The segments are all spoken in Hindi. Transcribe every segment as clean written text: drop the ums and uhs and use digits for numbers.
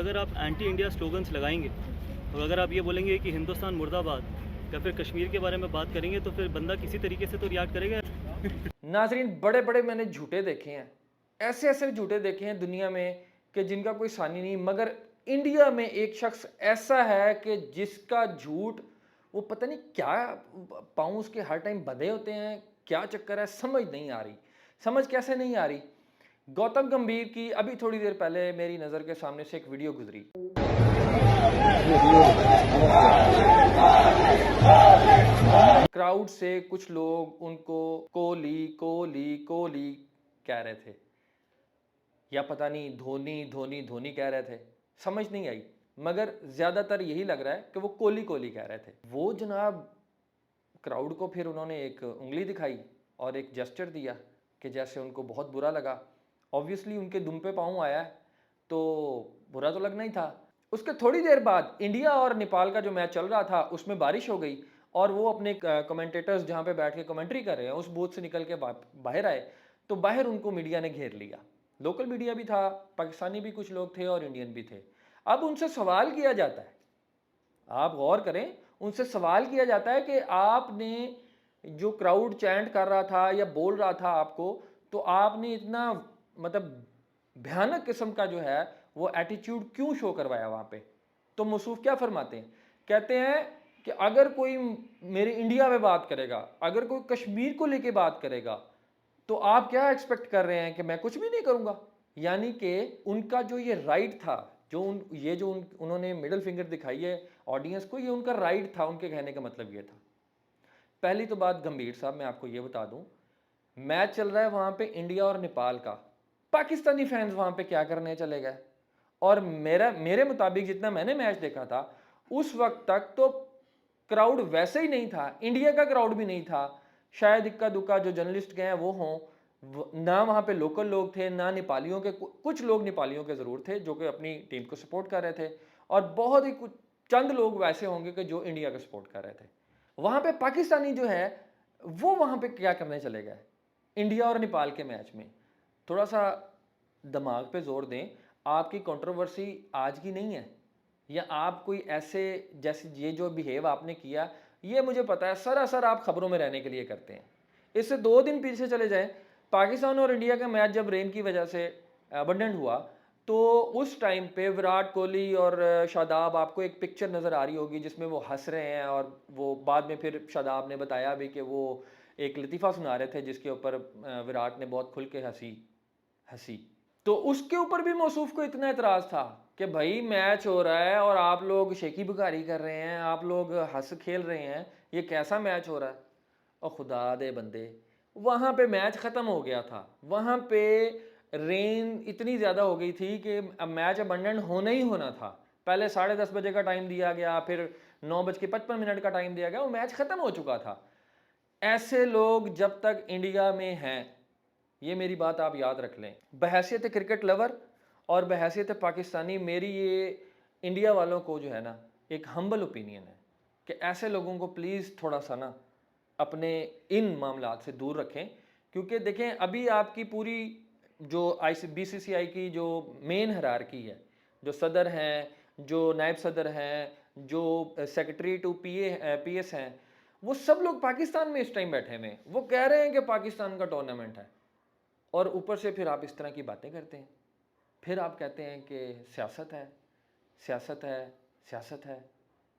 अगर आप एंटी इंडिया स्लोगन्स लगाएंगे और अगर आप ये बोलेंगे कि हिंदुस्तान मुर्दाबाद या फिर कश्मीर के बारे में बात करेंगे तो फिर बंदा किसी तरीके से तो रिएक्ट करेगा। नाजरीन, बड़े बड़े मैंने झूठे देखे हैं, ऐसे ऐसे झूठे देखे हैं दुनिया में कि जिनका कोई सानी नहीं। मगर इंडिया में एक शख्स ऐसा है कि जिसका झूठ, वो पता नहीं क्या पाँव उसके हर टाइम बंधे होते हैं, क्या चक्कर है समझ नहीं आ रही। समझ कैसे नहीं आ रही? गौतम गंभीर की अभी थोड़ी देर पहले मेरी नज़र के सामने से एक वीडियो गुजरी। क्राउड से कुछ लोग उनको कोहली कोहली कोहली कह रहे थे, या पता नहीं धोनी धोनी धोनी कह रहे थे, समझ नहीं आई। मगर ज़्यादातर यही लग रहा है कि वो कोहली कोहली कह रहे थे। वो जनाब क्राउड को फिर उन्होंने एक उंगली दिखाई और एक जेस्चर दिया कि जैसे उनको बहुत बुरा लगा। ऑब्वियसली उनके दुम पे पाँव आया है तो बुरा तो लगना ही था। उसके थोड़ी देर बाद इंडिया और नेपाल का जो मैच चल रहा था उसमें बारिश हो गई और वो अपने कमेंटेटर्स जहाँ पे बैठ के कमेंट्री कर रहे हैं उस बूथ से निकल के बाहर आए तो बाहर उनको मीडिया ने घेर लिया। लोकल मीडिया भी था, पाकिस्तानी भी कुछ लोग थे और इंडियन भी थे। अब उनसे सवाल किया जाता है, आप गौर करें, उनसे सवाल किया जाता है कि आपने जो क्राउड चैंट कर रहा था या बोल रहा था आपको, तो आपने इतना मतलब भयानक किस्म का जो है वो एटीट्यूड क्यों शो करवाया वहां पे? तो मौसूफ क्या फरमाते हैं? कहते हैं कि अगर कोई मेरे इंडिया में बात करेगा, अगर कोई कश्मीर को लेके बात करेगा, तो आप क्या एक्सपेक्ट कर रहे हैं कि मैं कुछ भी नहीं करूंगा? यानी कि उनका जो ये राइट था, उन्होंने मिडिल फिंगर दिखाई है ऑडियंस को, ये उनका राइट था। उनके कहने का मतलब ये था। पहली तो बात गंभीर साहब, मैं आपको ये बता दूं, मैच चल रहा है वहां पे इंडिया और नेपाल का, पाकिस्तानी फैंस वहां पे क्या करने चले गए? और मेरे मुताबिक जितना मैंने मैच देखा था उस वक्त तक तो क्राउड वैसे ही नहीं था, इंडिया का क्राउड भी नहीं था। शायद इक्का दुक्का जो जर्नलिस्ट गए हैं वो हों, ना वहाँ पे लोकल लोग थे, ना नेपालियों के, कुछ लोग नेपालियों के ज़रूर थे जो कि अपनी टीम को सपोर्ट कर रहे थे, और बहुत ही कुछ चंद लोग वैसे होंगे कि जो इंडिया का सपोर्ट कर रहे थे। वहाँ पे पाकिस्तानी जो है वो वहाँ पे क्या करने चले गए इंडिया और नेपाल के मैच में? थोड़ा सा दिमाग पे जोर दें। आपकी कंट्रोवर्सी आज की नहीं है, या आप कोई ऐसे, जैसे ये जो बिहेव आपने किया, ये मुझे पता है सरासर आप खबरों में रहने के लिए करते हैं। इससे 2 दिन पीछे चले जाएं, पाकिस्तान और इंडिया का मैच जब रेन की वजह से अबंडेंट हुआ तो उस टाइम पे विराट कोहली और शादाब, आपको एक पिक्चर नज़र आ रही होगी जिसमें वो हंस रहे हैं, और वो बाद में फिर शादाब ने बताया भी कि वो एक लतीफ़ा सुना रहे थे जिसके ऊपर विराट ने बहुत खुल के हंसी हंसी। तो उसके ऊपर भी मौसूफ को इतना एतराज़ था कि भाई मैच हो रहा है और आप लोग शेखी बुखारी कर रहे हैं, आप लोग हंस खेल रहे हैं, ये कैसा मैच हो रहा है? और खुदा दे बंदे, वहाँ पे मैच ख़त्म हो गया था, वहाँ पे रेन इतनी ज़्यादा हो गई थी कि अब मैच अबंडेंट होना ही होना था। पहले 10:30 बजे का टाइम दिया गया, फिर 9:55 का टाइम दिया गया, वो मैच ख़त्म हो चुका था। ऐसे लोग जब तक इंडिया में हैं, ये मेरी बात आप याद रख लें, बहैसियत क्रिकेट लवर और बहैसियत पाकिस्तानी, मेरी ये इंडिया वालों को जो है ना एक हम्बल ओपिनियन है कि ऐसे लोगों को प्लीज़ थोड़ा सा ना अपने इन मामलात से दूर रखें। क्योंकि देखें, अभी आपकी पूरी जो BCCI की जो मेन हायरार्की है, जो सदर हैं, जो नायब सदर हैं, जो सेक्रेटरी टू PS हैं, वो सब लोग पाकिस्तान में इस टाइम बैठे हुए हैं। वो कह रहे हैं कि पाकिस्तान का टूर्नामेंट है, और ऊपर से फिर आप इस तरह की बातें करते हैं। फिर आप कहते हैं कि सियासत है, सियासत है, सियासत है।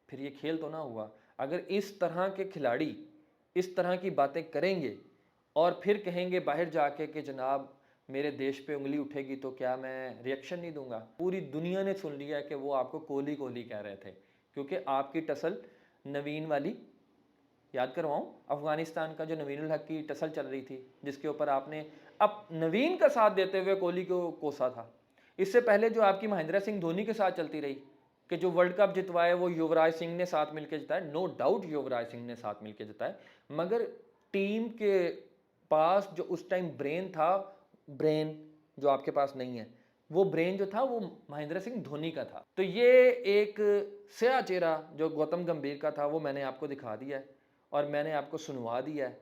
फिर ये खेल तो ना हुआ। अगर इस तरह के खिलाड़ी इस तरह की बातें करेंगे और फिर कहेंगे बाहर जाके कि जनाब मेरे देश पे उंगली उठेगी तो क्या मैं रिएक्शन नहीं दूंगा? पूरी दुनिया ने सुन लिया कि वो आपको कोहली कोहली कह रहे थे, क्योंकि आपकी टसल नवीन वाली, याद करवाऊं, अफगानिस्तान का जो नवीन उल हक की टसल चल रही थी जिसके ऊपर आपने अब नवीन का साथ देते हुए कोहली को कोसा था। इससे पहले जो आपकी महेंद्र सिंह धोनी के साथ चलती रही कि जो वर्ल्ड कप जितवाए वो युवराज सिंह ने साथ मिलकर जिताए, नो डाउट युवराज सिंह ने साथ मिलकर जिताए, मगर टीम के पास जो उस टाइम ब्रेन था, ब्रेन जो आपके पास नहीं है, वो ब्रेन जो था वो महेंद्र सिंह धोनी का था। तो ये एक स्या चेहरा जो गौतम गंभीर का था वो मैंने आपको दिखा दिया है, और मैंने आपको सुनवा दिया है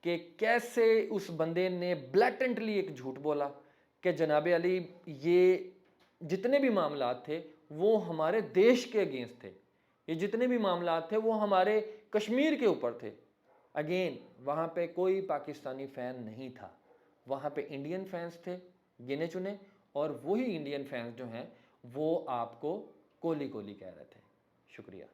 कि कैसे उस बंदे ने ब्लैटेंटली एक झूठ बोला कि जनाब अली ये जितने भी मामलात थे वो हमारे देश के अगेंस्ट थे। ये जितने भी मामलात थे वो हमारे कश्मीर के ऊपर थे। अगेन वहाँ पे कोई पाकिस्तानी फ़ैन नहीं था, वहाँ पे इंडियन फैंस थे गिने चुने, और वही इंडियन फैंस जो हैं वो आपको कोहली कोहली कह रहे थे। शुक्रिया।